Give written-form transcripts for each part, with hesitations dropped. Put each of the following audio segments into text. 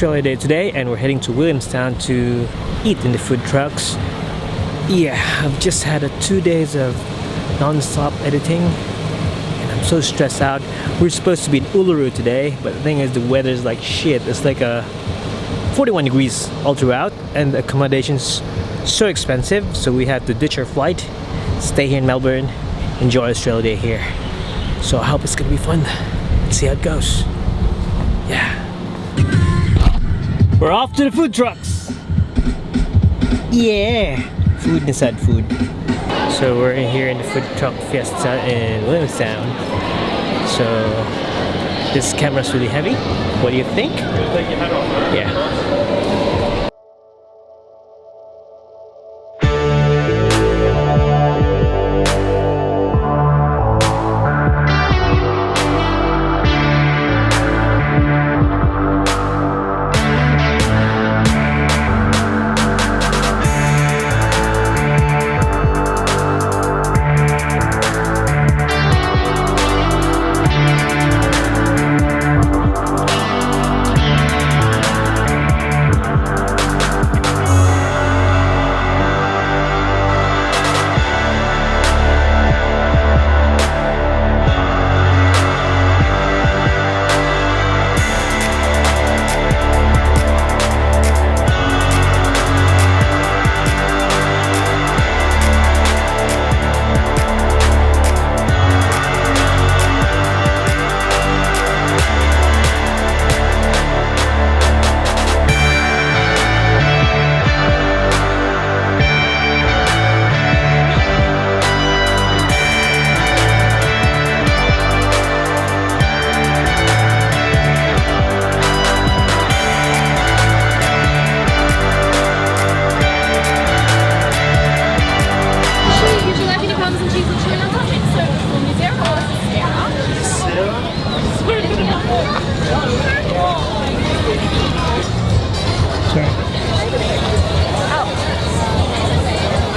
Australia Day today, and we're heading to Williamstown to eat in the food trucks. Yeah, I've just had 2 days of non-stop editing and I'm so stressed out. We're supposed to be in Uluru today, but the thing is the weather's like shit. It's like 41 degrees all throughout and the accommodation's so expensive, so we had to ditch our flight, stay here in Melbourne, enjoy Australia Day here. So I hope it's gonna be fun. Let's see how it goes. Yeah. We're off to the food trucks. Yeah. Food inside food. So we're in here in the food truck fiesta in Williamstown. So this camera's really heavy. What do you think? Yeah.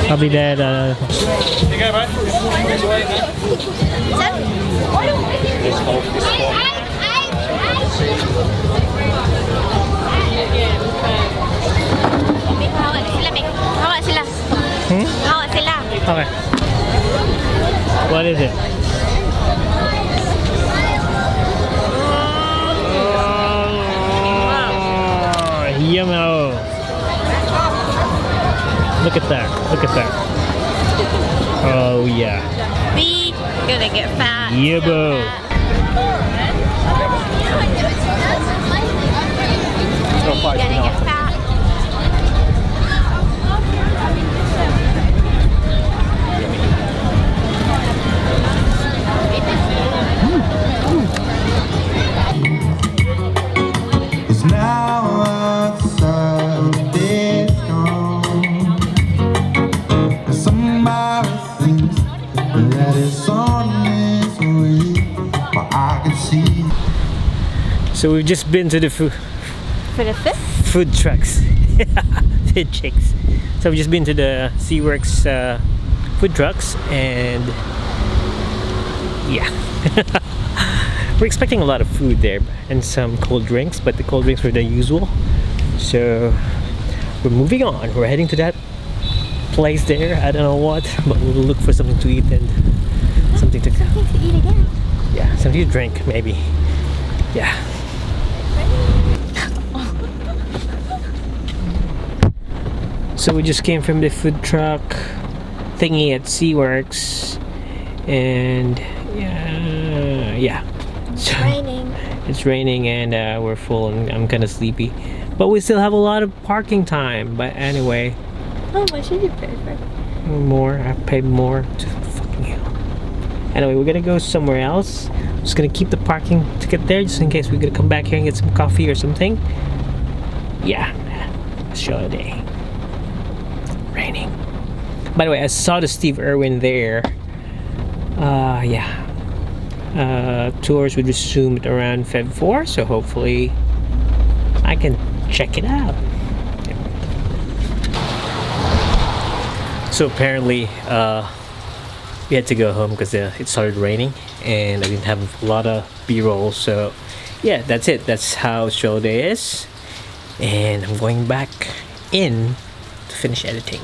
I'll be there. Here you go, mate. Okay. What is it? Yummo. Look at that. Look at that. Oh yeah. We gonna get fat. Yeah, boo. Gonna get fat. So we've just been to the food trucks. Food chicks. So we've just been to the SeaWorks food trucks and yeah. We're expecting a lot of food there and some cold drinks, but the cold drinks were the usual. So we're moving on. We're heading to that place there. I don't know what, but we'll look for something to eat and something to eat again. Yeah, something to drink maybe. Yeah. So we just came from the food truck thingy at SeaWorks, and yeah. So it's raining and we're full and I'm kind of sleepy, but we still have a lot of parking time. But anyway, how much did you pay for? More. I paid more. To fucking hell. Anyway, we're gonna go somewhere else. I'm just gonna keep the parking ticket there just in case we're gonna come back here and get some coffee or something. Yeah, show day. Raining. By the way, I saw the Steve Irwin there. Yeah. Tours would resume at around Feb 4, so hopefully I can check it out. So apparently we had to go home because it started raining and I didn't have a lot of b-roll. So yeah, that's it. That's how show day is. and I'm going back in to finish editing.